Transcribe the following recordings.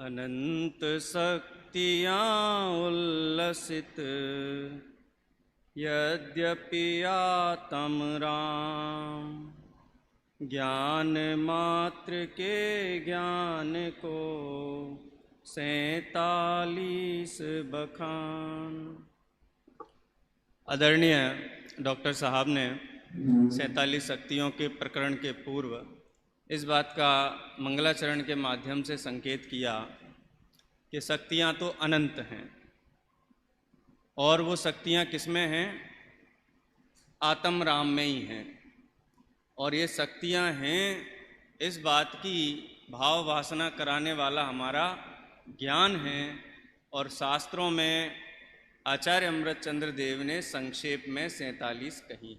अनंत शक्तियाँ उल्लसित यद्यपि आत्म राम, ज्ञान मात्र के ज्ञान को 47 बखान। आदरणीय डॉक्टर साहब ने 47 शक्तियों के प्रकरण के पूर्व इस बात का मंगलाचरण के माध्यम से संकेत किया कि शक्तियाँ तो अनंत हैं, और वो शक्तियाँ किसमें हैं? आत्म राम में ही हैं। और ये शक्तियाँ हैं इस बात की भाव वासना कराने वाला हमारा ज्ञान है। और शास्त्रों में आचार्य अमृतचंद्र देव ने संक्षेप में 47 कही।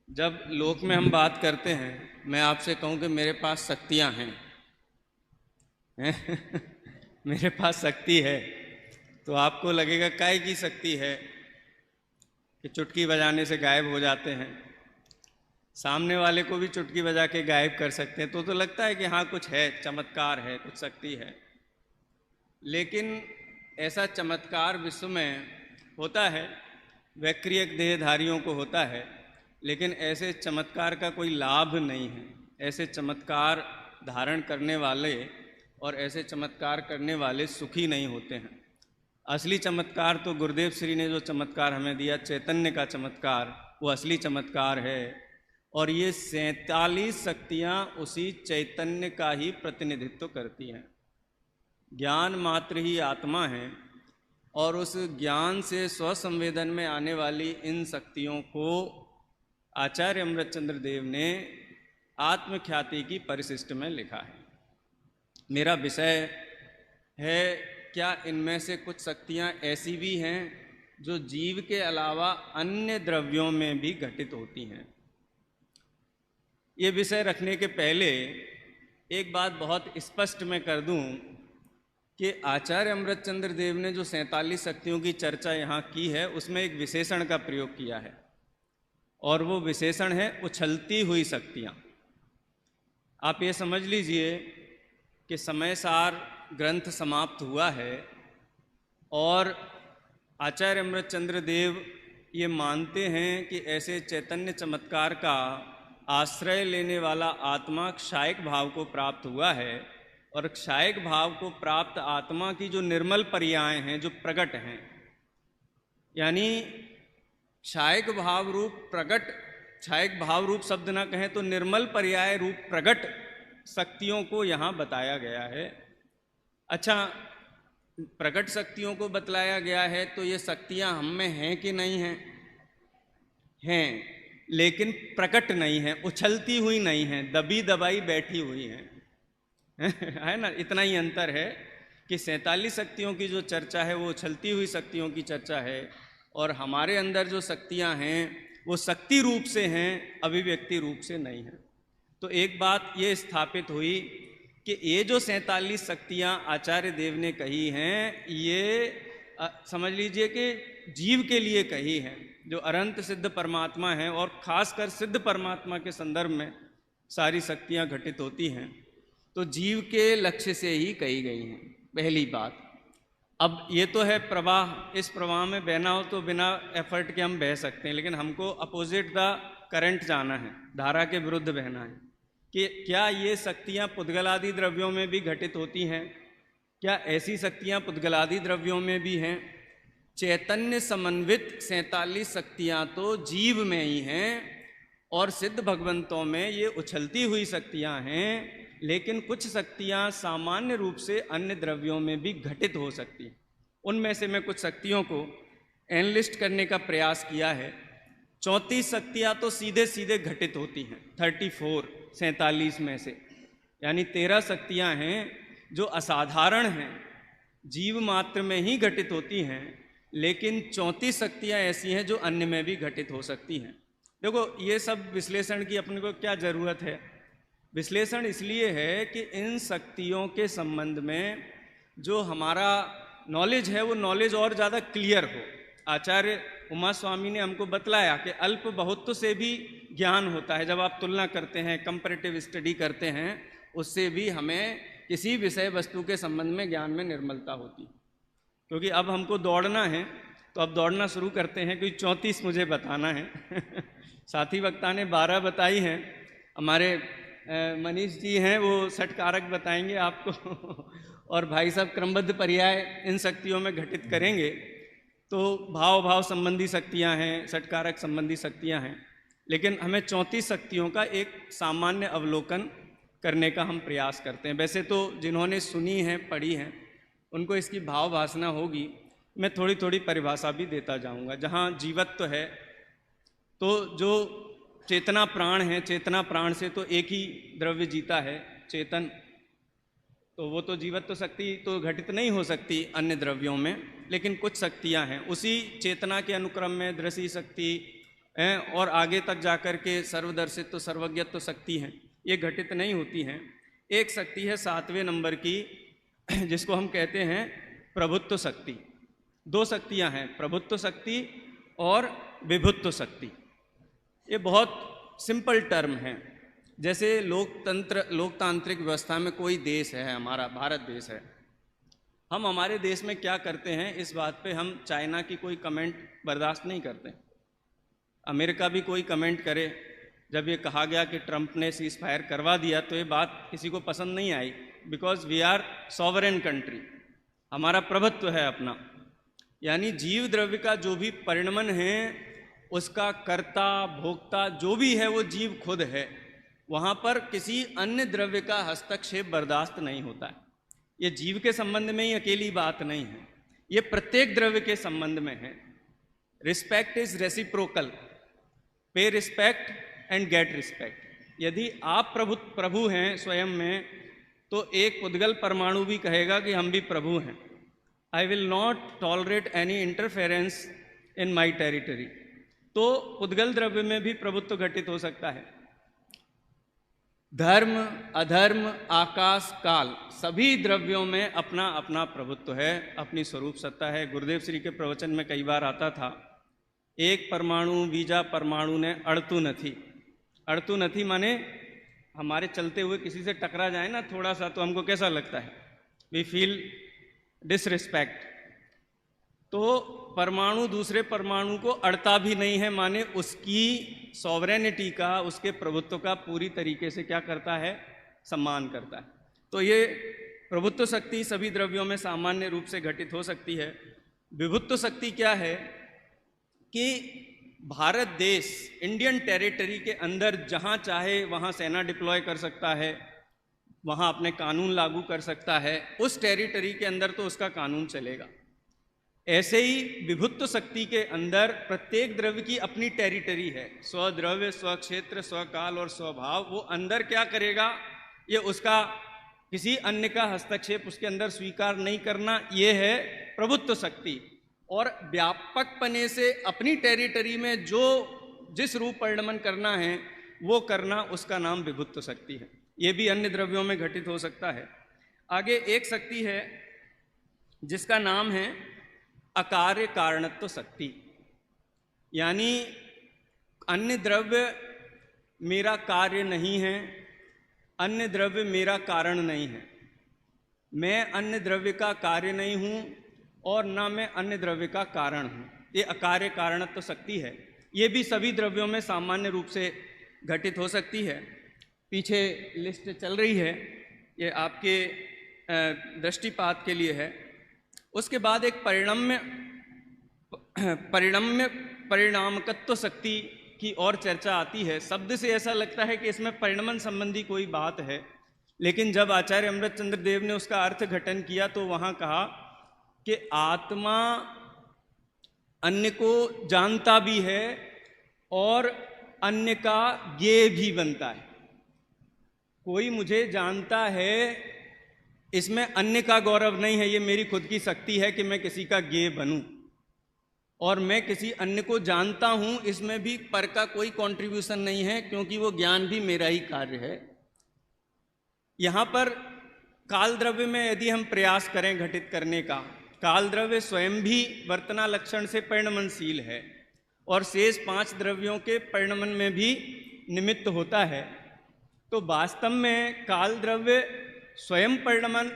जब लोक में हम बात करते हैं, मैं आपसे कहूँ कि मेरे पास शक्तियाँ हैं मेरे पास शक्ति है, तो आपको लगेगा काय की शक्ति है कि चुटकी बजाने से गायब हो जाते हैं। सामने वाले को भी चुटकी बजा के गायब कर सकते हैं, तो लगता है कि हाँ कुछ है, चमत्कार है, कुछ शक्ति है। लेकिन ऐसा चमत्कार विश्व में होता है, वैक्रियक देहधारियों को होता है, लेकिन ऐसे चमत्कार का कोई लाभ नहीं है। ऐसे चमत्कार धारण करने वाले और ऐसे चमत्कार करने वाले सुखी नहीं होते हैं। असली चमत्कार तो गुरुदेव श्री ने जो चमत्कार हमें दिया, चैतन्य का चमत्कार, वो असली चमत्कार है। और ये 47 शक्तियाँ उसी चैतन्य का ही प्रतिनिधित्व करती हैं। ज्ञान मात्र ही आत्मा है, और उस ज्ञान से स्वसंवेदन में आने वाली इन शक्तियों को आचार्य अमृतचंद्र देव ने आत्मख्याति की परिशिष्ट में लिखा है। मेरा विषय है, क्या इनमें से कुछ शक्तियाँ ऐसी भी हैं जो जीव के अलावा अन्य द्रव्यों में भी घटित होती हैं। ये विषय रखने के पहले एक बात बहुत स्पष्ट मैं कर दूं कि आचार्य अमृतचंद्र देव ने जो 47 शक्तियों की चर्चा यहाँ की है, उसमें एक विशेषण का प्रयोग किया है, और वो विशेषण है उछलती हुई शक्तियाँ। आप ये समझ लीजिए कि समय सार ग्रंथ समाप्त हुआ है, और आचार्य अमृतचंद्र देव ये मानते हैं कि ऐसे चैतन्य चमत्कार का आश्रय लेने वाला आत्मा क्षायक भाव को प्राप्त हुआ है, और क्षायक भाव को प्राप्त आत्मा की जो निर्मल पर्याय हैं, जो प्रगट हैं, यानी क्षायक भाव रूप प्रगट, क्षायक भाव रूप शब्द ना कहें तो निर्मल पर्याय रूप प्रगट शक्तियों को यहाँ बताया गया है। अच्छा, प्रगट शक्तियों को बतलाया गया है, तो ये शक्तियाँ हम में हैं कि नहीं हैं? हैं, लेकिन प्रकट नहीं हैं, उछलती हुई नहीं हैं, दबी दबाई बैठी हुई हैं है ना? इतना ही अंतर है कि 47 शक्तियों की जो चर्चा है वो उछलती हुई शक्तियों की चर्चा है, और हमारे अंदर जो शक्तियाँ हैं वो शक्ति रूप से हैं, अभिव्यक्ति रूप से नहीं हैं। तो एक बात ये स्थापित हुई कि ये जो 47 शक्तियाँ आचार्य देव ने कही हैं, ये समझ लीजिए कि जीव के लिए कही हैं, जो अनंत सिद्ध परमात्मा हैं, और खासकर सिद्ध परमात्मा के संदर्भ में सारी शक्तियाँ घटित होती हैं, तो जीव के लक्ष्य से ही कही गई हैं। पहली बात। अब ये तो है प्रवाह, इस प्रवाह में बहना हो तो बिना एफर्ट के हम बह सकते हैं, लेकिन हमको अपोजिट द करंट जाना है, धारा के विरुद्ध बहना है। कि क्या ये शक्तियाँ पुद्गलादि द्रव्यों में भी घटित होती हैं? क्या ऐसी शक्तियाँ पुद्गलादि द्रव्यों में भी हैं? चैतन्य समन्वित 47 शक्तियाँ तो जीव में ही हैं, और सिद्ध भगवंतों में ये उछलती हुई शक्तियाँ हैं, लेकिन कुछ शक्तियाँ सामान्य रूप से अन्य द्रव्यों में भी घटित हो सकती हैं। उनमें से मैं कुछ शक्तियों को एनलिस्ट करने का प्रयास किया है। 34 शक्तियाँ तो सीधे सीधे घटित होती हैं, 34 47 में से, यानी 13 शक्तियाँ हैं जो असाधारण हैं, जीव मात्र में ही घटित होती हैं, लेकिन 34 शक्तियाँ ऐसी हैं जो अन्य में भी घटित हो सकती हैं। देखो, ये सब विश्लेषण की अपने को क्या ज़रूरत है? विश्लेषण इसलिए है कि इन शक्तियों के संबंध में जो हमारा नॉलेज है, वो नॉलेज और ज़्यादा क्लियर हो। आचार्य उमा स्वामी ने हमको बतलाया कि अल्प बहुत्व से भी ज्ञान होता है। जब आप तुलना करते हैं, कंपैरेटिव स्टडी करते हैं, उससे भी हमें किसी विषय वस्तु के संबंध में ज्ञान में निर्मलता होती है। क्योंकि अब हमको दौड़ना है, तो अब दौड़ना शुरू करते हैं, क्योंकि 34 मुझे बताना है। साथी वक्ता ने 12 बताई हैं, हमारे मनीष जी हैं वो षटकारक बताएंगे आपको और भाई साहब क्रमबद्ध पर्याय इन शक्तियों में घटित करेंगे। तो भाव संबंधी शक्तियां हैं, षटकारक संबंधी शक्तियां हैं, लेकिन हमें 34 शक्तियों का एक सामान्य अवलोकन करने का हम प्रयास करते हैं। वैसे तो जिन्होंने सुनी है, पढ़ी हैं, उनको इसकी भाव वासना होगी। मैं थोड़ी थोड़ी परिभाषा भी देता जाऊंगा। जहाँ जीवत्व है, तो जो चेतना प्राण है, चेतना प्राण से तो एक ही द्रव्य जीता है, चेतन, तो वो तो जीवत्व शक्ति तो घटित नहीं हो सकती अन्य द्रव्यों में, लेकिन कुछ शक्तियां हैं उसी चेतना के अनुक्रम में, दृश्य शक्ति हैं और आगे तक जाकर के सर्वदर्शित्व, सर्वज्ञत्व शक्ति हैं, ये घटित नहीं होती हैं। एक शक्ति है 7वें नंबर की, जिसको हम कहते हैं प्रभुत्व शक्ति। 2 शक्तियां हैं, प्रभुत्व शक्ति और विभुत्व शक्ति। ये बहुत सिंपल टर्म है। जैसे लोकतांत्रिक व्यवस्था में कोई देश है, हमारा भारत देश है, हम हमारे देश में क्या करते हैं, इस बात पे हम चाइना की कोई कमेंट बर्दाश्त नहीं करते। अमेरिका भी कोई कमेंट करे, जब ये कहा गया कि ट्रंप ने सीज फायर करवा दिया, तो ये बात किसी को पसंद नहीं आई, because we are sovereign country, हमारा प्रभुत्व है अपना। यानी जीव द्रव्य का जो भी परिणमन है, उसका कर्ता भोक्ता जो भी है, वो जीव खुद है। वहाँ पर किसी अन्य द्रव्य का हस्तक्षेप बर्दाश्त नहीं होता है। ये जीव के संबंध में ही अकेली बात नहीं है, ये प्रत्येक द्रव्य के संबंध में है। रिस्पेक्ट इज रेसिप्रोकल, पे रिस्पेक्ट एंड गेट रिस्पेक्ट। यदि आप प्रभु हैं स्वयं में, तो एक पुद्गल परमाणु भी कहेगा कि हम भी प्रभु हैं। I will not tolerate any interference in my territory. तो पुद्गल द्रव्य में भी प्रभुत्व घटित हो सकता है। धर्म, अधर्म, आकाश, काल, सभी द्रव्यों में अपना अपना प्रभुत्व है, अपनी स्वरूप सत्ता है। गुरुदेव श्री के प्रवचन में कई बार आता था, एक परमाणु बीजा परमाणु ने अड़तु नथी। अड़तु नथी माने हमारे चलते हुए किसी से टकरा जाए ना थोड़ा सा, तो हमको कैसा लगता है, वी फील डिसरिस्पेक्ट। तो परमाणु दूसरे परमाणु को अड़ता भी नहीं है, माने उसकी सॉवरेनिटी का, उसके प्रभुत्व का पूरी तरीके से क्या करता है, सम्मान करता है। तो ये प्रभुत्व शक्ति सभी द्रव्यों में सामान्य रूप से घटित हो सकती है। विभुत्व शक्ति क्या है कि भारत देश, इंडियन टेरिटरी के अंदर जहाँ चाहे वहाँ सेना डिप्लॉय कर सकता है, वहाँ अपने कानून लागू कर सकता है, उस टेरिटरी के अंदर तो उसका कानून चलेगा। ऐसे ही विभुत्व शक्ति के अंदर प्रत्येक द्रव्य की अपनी टेरिटरी है, स्वद्रव्य, स्वक्षेत्र, स्वकाल और स्वभाव। वो अंदर क्या करेगा, ये उसका किसी अन्य का हस्तक्षेप उसके अंदर स्वीकार नहीं करना, ये है प्रभुत्व शक्ति। और व्यापक पने से अपनी टेरिटरी में जो जिस रूप परिणमन करना है वो करना, उसका नाम विभुत्व शक्ति है। ये भी अन्य द्रव्यों में घटित हो सकता है। आगे एक शक्ति है जिसका नाम है अकार्य कारणत्व शक्ति। यानी अन्य द्रव्य मेरा कार्य नहीं है, अन्य द्रव्य मेरा कारण नहीं है, मैं अन्य द्रव्य का कार्य नहीं हूँ और ना मैं अन्य द्रव्य का कारण हूँ। ये अकार्य कारणत्व शक्ति है। ये भी सभी द्रव्यों में सामान्य रूप से घटित हो सकती है। पीछे लिस्ट चल रही है, ये आपके दृष्टिपात के लिए है। उसके बाद एक परिणामकत्व शक्ति की और चर्चा आती है। शब्द से ऐसा लगता है कि इसमें परिणमन संबंधी कोई बात है, लेकिन जब आचार्य अमृतचंद्र देव ने उसका अर्थ घटन किया तो वहाँ कहा कि आत्मा अन्य को जानता भी है और अन्य का ज्ञेय भी बनता है। कोई मुझे जानता है, इसमें अन्य का गौरव नहीं है, ये मेरी खुद की शक्ति है कि मैं किसी का ज्ञेय बनूं। और मैं किसी अन्य को जानता हूं, इसमें भी पर का कोई कंट्रीब्यूशन नहीं है, क्योंकि वो ज्ञान भी मेरा ही कार्य है। यहाँ पर काल द्रव्य में यदि हम प्रयास करें घटित करने का, काल द्रव्य स्वयं भी वर्तना लक्षण से परिणमनशील है और शेष 5 द्रव्यों के परिणमन में भी निमित्त होता है। तो वास्तव में काल द्रव्य स्वयं परिणमन,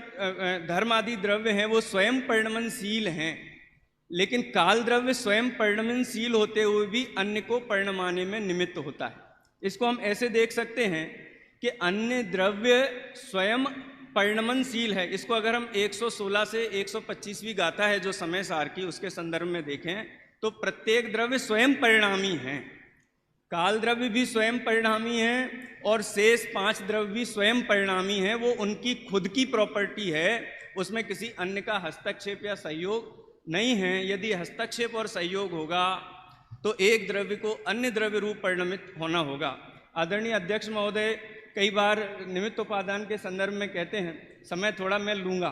धर्म आदि द्रव्य हैं वो स्वयं परिणमनशील हैं, लेकिन काल द्रव्य स्वयं परिणमनशील होते हुए भी अन्य को परिणमाने में निमित्त होता है। इसको हम ऐसे देख सकते हैं कि अन्य द्रव्य स्वयं परिणमनशील है। इसको अगर हम 116 से 125वीं गाथा है जो समय सार की, उसके संदर्भ में देखें तो प्रत्येक द्रव्य स्वयं परिणामी हैं। काल द्रव्य भी स्वयं परिणामी हैं और शेष 5 द्रव्य भी स्वयं परिणामी हैं। वो उनकी खुद की प्रॉपर्टी है, उसमें किसी अन्य का हस्तक्षेप या सहयोग नहीं है। यदि हस्तक्षेप और सहयोग होगा तो एक द्रव्य को अन्य द्रव्य रूप परिणमित होना होगा। आदरणीय अध्यक्ष महोदय कई बार निमित्त उपादान के संदर्भ में कहते हैं, समय थोड़ा मैं लूँगा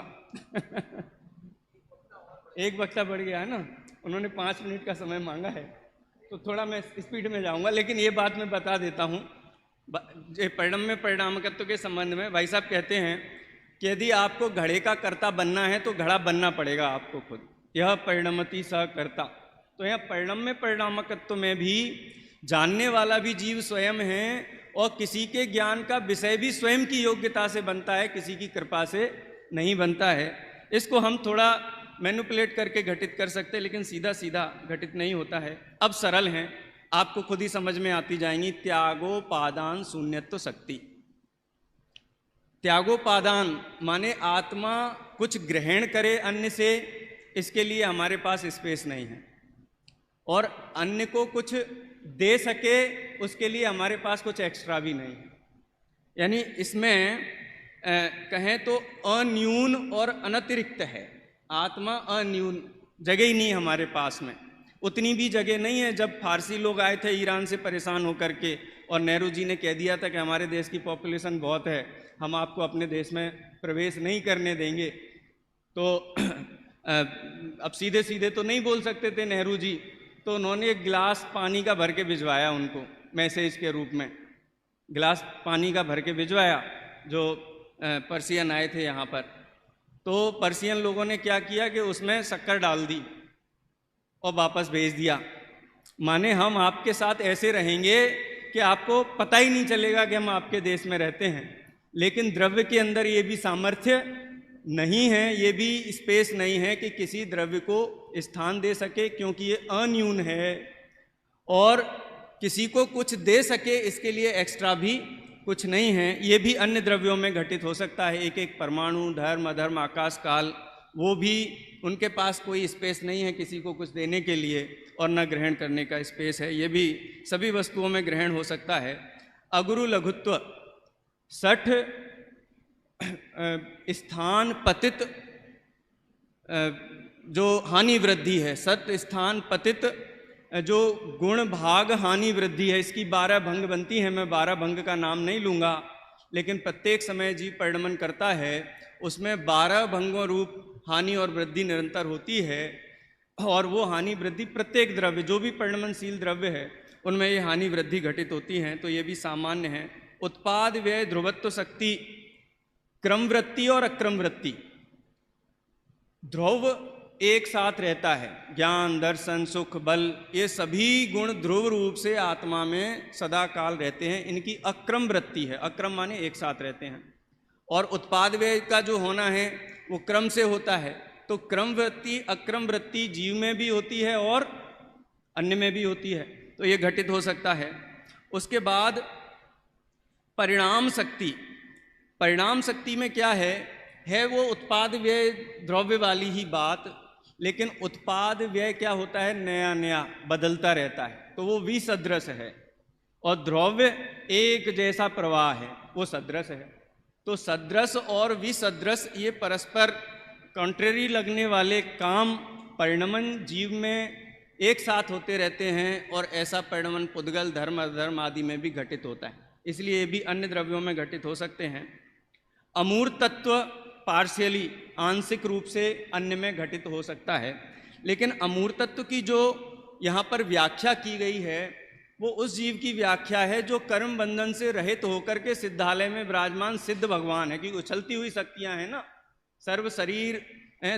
एक वक्ता बढ़ गया है ना, उन्होंने 5 मिनट का समय मांगा है तो थोड़ा मैं स्पीड में जाऊंगा, लेकिन ये बात मैं बता देता हूँ। परिणाम में परिणामकत्व के संबंध में भाई साहब कहते हैं कि यदि आपको घड़े का कर्ता बनना है तो घड़ा बनना पड़ेगा आपको खुद, यह परिणमति सहकर्ता। तो यहाँ परिणाम में परिणामकत्व में भी जानने वाला भी जीव स्वयं है और किसी के ज्ञान का विषय भी स्वयं की योग्यता से बनता है, किसी की कृपा से नहीं बनता है। इसको हम थोड़ा मैनिपुलेट करके घटित कर सकते हैं, लेकिन सीधा सीधा घटित नहीं होता है। अब सरल हैं, आपको खुद ही समझ में आती जाएंगी। त्यागोपादान शून्यत्व शक्ति। त्यागोपादान माने आत्मा कुछ ग्रहण करे अन्य से, इसके लिए हमारे पास स्पेस नहीं है, और अन्य को कुछ दे सके उसके लिए हमारे पास कुछ एक्स्ट्रा भी नहीं है। यानी इसमें कहें तो अन्यून और अनतिरिक्त है। आत्मा अन्यून, जगह ही नहीं हमारे पास में, उतनी भी जगह नहीं है। जब फारसी लोग आए थे ईरान से परेशान होकर के और नेहरू जी ने कह दिया था कि हमारे देश की पॉपुलेशन बहुत है, हम आपको अपने देश में प्रवेश नहीं करने देंगे, तो अब सीधे सीधे तो नहीं बोल सकते थे नेहरू जी, तो उन्होंने एक गिलास पानी का भर के भिजवाया उनको मैसेज के रूप में। गिलास पानी का भर के भिजवाया जो पर्सियन आए थे यहाँ पर। तो पर्सियन लोगों ने क्या किया कि उसमें शक्कर डाल दी और वापस भेज दिया। माने हम आपके साथ ऐसे रहेंगे कि आपको पता ही नहीं चलेगा कि हम आपके देश में रहते हैं। लेकिन द्रव्य के अंदर ये भी सामर्थ्य नहीं है, ये भी स्पेस नहीं है कि किसी द्रव्य को स्थान दे सके, क्योंकि ये अन्यून है, और किसी को कुछ दे सके इसके लिए एक्स्ट्रा भी कुछ नहीं है। ये भी अन्य द्रव्यों में घटित हो सकता है। एक एक परमाणु, धर्म, अधर्म, आकाश काल, वो भी उनके पास कोई स्पेस नहीं है किसी को कुछ देने के लिए, और न ग्रहण करने का स्पेस है। ये भी सभी वस्तुओं में ग्रहण हो सकता है। अगुरु लघुत्व, 60 स्थान पतित जो हानि वृद्धि है, 60 स्थान पतित जो गुण भाग हानि वृद्धि है, इसकी 12 भंग बनती है। मैं 12 भंग का नाम नहीं लूँगा, लेकिन प्रत्येक समय जीव परिणमन करता है, उसमें 12 भंगों रूप हानि और वृद्धि निरंतर होती है। और वो हानि वृद्धि प्रत्येक द्रव्य, जो भी परिणमनशील द्रव्य है, उनमें ये हानि वृद्धि घटित होती हैं, तो ये भी सामान्य है। उत्पाद व्यय ध्रुवत्व शक्ति, क्रमवृत्ति और अक्रमवृत्ति। ध्रुव एक साथ रहता है, ज्ञान, दर्शन, सुख, बल, ये सभी गुण ध्रुव रूप से आत्मा में सदा काल रहते हैं। इनकी अक्रम वृत्ति है, अक्रम माने एक साथ रहते हैं। और उत्पाद व्यय का जो होना है वो क्रम से होता है। तो क्रम वृत्ति अक्रम वृत्ति जीव में भी होती है और अन्य में भी होती है, तो ये घटित हो सकता है। उसके बाद परिणाम शक्ति। परिणाम शक्ति में क्या है वो उत्पाद व्यय द्रव्य वाली ही बात, लेकिन उत्पाद व्यय क्या होता है, नया नया बदलता रहता है, तो वो विसदृश है। और द्रव्य एक जैसा प्रवाह है, वो सदृश है। तो सदृश और विसदृश ये परस्पर कॉन्ट्रेरी लगने वाले काम परिणमन जीव में एक साथ होते रहते हैं, और ऐसा परिणमन पुद्गल, धर्म, अधर्म आदि में भी घटित होता है। इसलिए ये भी अन्य द्रव्यों में घटित हो सकते हैं। अमूर्त तत्व पार्शियली, आंशिक रूप से अन्य में घटित हो सकता है। लेकिन अमूर्त तत्व की जो यहाँ पर व्याख्या की गई है वो उस जीव की व्याख्या है जो कर्म बंधन से रहित होकर के सिद्धालय में विराजमान सिद्ध भगवान है। क्योंकि उछलती हुई शक्तियाँ हैं ना, सर्व शरीर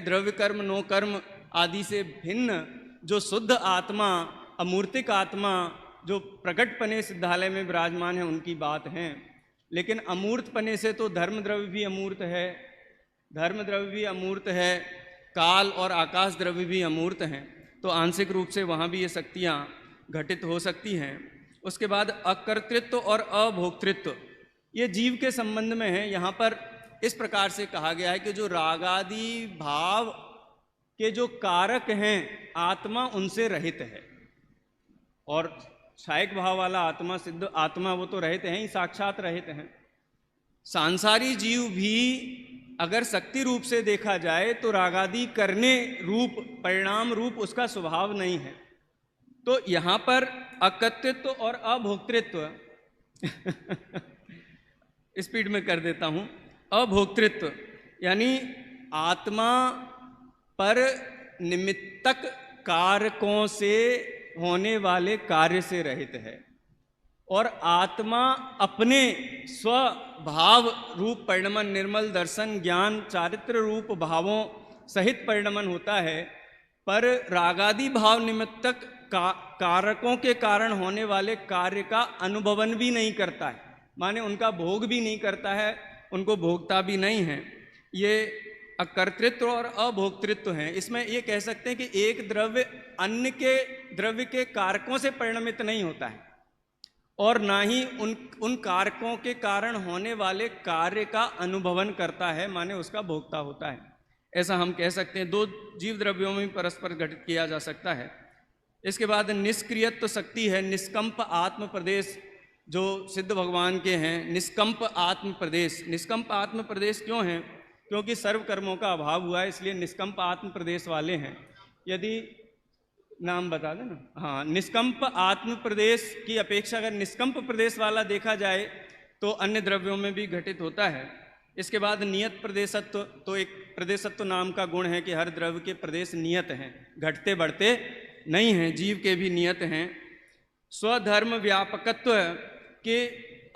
द्रव्य कर्म नो कर्म आदि से भिन्न जो शुद्ध आत्मा, अमूर्तिक आत्मा जो प्रकटपने सिद्धालय में विराजमान है, उनकी बात है। लेकिन अमूर्त पने से तो धर्म द्रव्य भी अमूर्त है, धर्म द्रव्य भी अमूर्त है, काल और आकाश द्रव्य भी अमूर्त हैं, तो आंशिक रूप से वहाँ भी ये शक्तियाँ घटित हो सकती हैं। उसके बाद अकर्तृत्व और अभोक्तृत्व, ये जीव के संबंध में है। यहाँ पर इस प्रकार से कहा गया है कि जो रागादि भाव के जो कारक हैं आत्मा उनसे रहित है, और क्षायक भाव वाला आत्मा, सिद्ध आत्मा, वो तो रहित हैं ही, साक्षात रहित हैं। सांसारी जीव भी अगर शक्ति रूप से देखा जाए तो रागादि करने रूप, परिणाम रूप उसका स्वभाव नहीं है। तो यहाँ पर अकर्तृत्व और अभोक्तृत्व स्पीड में कर देता हूँ। अभोक्तृत्व यानी आत्मा पर निमित्तक कारकों से होने वाले कार्य से रहित है, और आत्मा अपने स्वभाव रूप परिणमन, निर्मल दर्शन, ज्ञान, चारित्र रूप भावों सहित परिणमन होता है, पर रागादि भाव निमित्तक कारकों के कारण होने वाले कार्य का अनुभवन भी नहीं करता है, माने उनका भोग भी नहीं करता है, उनको भोगता भी नहीं है। ये अकर्तृत्व और अभोक्तृत्व हैं। इसमें ये कह सकते हैं कि एक द्रव्य अन्य के द्रव्य के कारकों से परिणमित नहीं होता है, और ना ही उन कारकों के कारण होने वाले कार्य का अनुभवन करता है, माने उसका भोक्ता होता है। ऐसा हम कह सकते हैं। दो जीव द्रव्यों में परस्पर घटित किया जा सकता है। इसके बाद निष्क्रियत्व शक्ति है, निष्कंप आत्म प्रदेश, जो सिद्ध भगवान के हैं। निष्कंप आत्म प्रदेश, निष्कंप आत्म प्रदेश क्यों हैं? क्योंकि सर्व कर्मों का अभाव हुआ है, इसलिए निष्कंप आत्म प्रदेश वाले हैं। यदि नाम बता देना, हाँ, निष्कंप आत्म प्रदेश की अपेक्षा अगर निष्कंप प्रदेश वाला देखा जाए तो अन्य द्रव्यों में भी घटित होता है। इसके बाद नियत प्रदेशत्व, तो एक प्रदेशत्व नाम का गुण है कि हर द्रव्य के प्रदेश नियत हैं, घटते बढ़ते नहीं हैं, जीव के भी नियत हैं। स्वधर्म व्यापकत्व के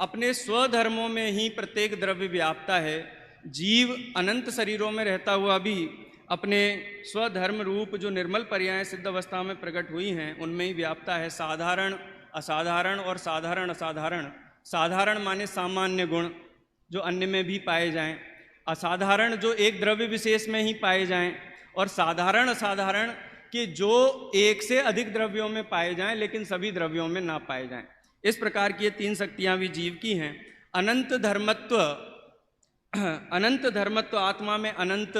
अपने स्वधर्मों में ही प्रत्येक द्रव्य व्यापता है। जीव अनंत शरीरों में रहता हुआ भी अपने स्वधर्म रूप जो निर्मल पर्याय सिद्ध अवस्था में प्रकट हुई हैं उनमें ही व्यापता है। साधारण, असाधारण और साधारण असाधारण। साधारण माने सामान्य गुण जो अन्य में भी पाए जाएं, असाधारण जो एक द्रव्य विशेष में ही पाए जाएं, और साधारण असाधारण कि जो एक से अधिक द्रव्यों में पाए जाएं लेकिन सभी द्रव्यों में ना पाए जाएं। इस प्रकार की ये तीन शक्तियाँ भी जीव की हैं। अनंत धर्मत्व, अनंत धर्मत्व, आत्मा में अनंत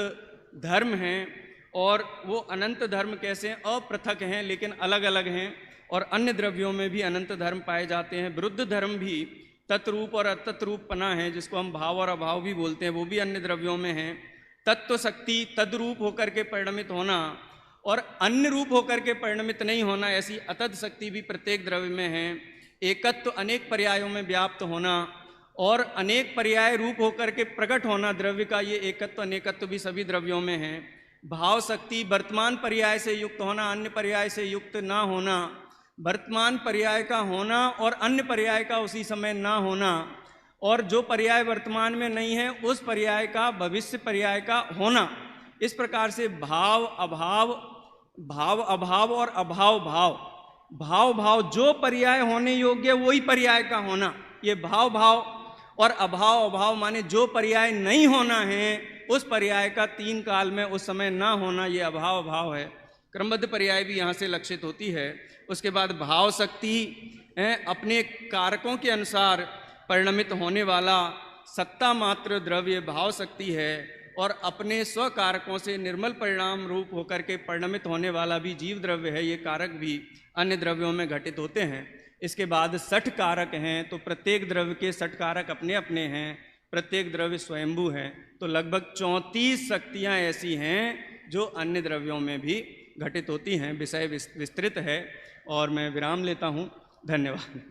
धर्म हैं, और वो अनंत धर्म कैसे हैं? अपृथक हैं लेकिन अलग अलग हैं, और अन्य द्रव्यों में भी अनंत धर्म पाए जाते हैं। विरुद्ध धर्म भी तत्रूप और अतत्रूप पना है, जिसको हम भाव और अभाव भी बोलते हैं, वो भी अन्य द्रव्यों में हैं। तत्व शक्ति तद्रूप होकर के परिणमित होना और अन्य रूप होकर के परिणमित नहीं होना, ऐसी अतद शक्ति भी प्रत्येक द्रव्य में है। एकत्व अनेक पर्यायों में व्याप्त होना और अनेक पर्याय रूप होकर के प्रकट होना द्रव्य का, ये एकत्व अनेकत्व भी सभी द्रव्यों में है। भाव शक्ति वर्तमान पर्याय से युक्त होना, अन्य पर्याय से युक्त ना होना, वर्तमान पर्याय का होना और अन्य पर्याय का उसी समय ना होना, और जो पर्याय वर्तमान में नहीं है उस पर्याय का भविष्य पर्याय का होना। इस प्रकार से भाव अभाव, भाव अभाव और अभाव भाव, भाव भाव जो पर्याय होने योग्य वही पर्याय का होना, ये भाव भाव। और अभाव अभाव माने जो पर्याय नहीं होना है उस पर्याय का तीन काल में उस समय ना होना, ये अभाव अभाव है। क्रमबद्ध पर्याय भी यहाँ से लक्षित होती है। उसके बाद भाव शक्ति अपने कारकों के अनुसार परिणमित होने वाला सत्ता मात्र द्रव्य भाव शक्ति है, और अपने स्वकारकों से निर्मल परिणाम रूप होकर के परिणमित होने वाला भी जीव द्रव्य है। ये कारक भी अन्य द्रव्यों में घटित होते हैं। इसके बाद 60 कारक हैं, तो प्रत्येक द्रव्य के 60 कारक अपने अपने हैं, प्रत्येक द्रव्य स्वयंभू है। तो लगभग 34 शक्तियाँ ऐसी हैं जो अन्य द्रव्यों में भी घटित होती हैं। विषय विस्तृत है और मैं विराम लेता हूँ। धन्यवाद।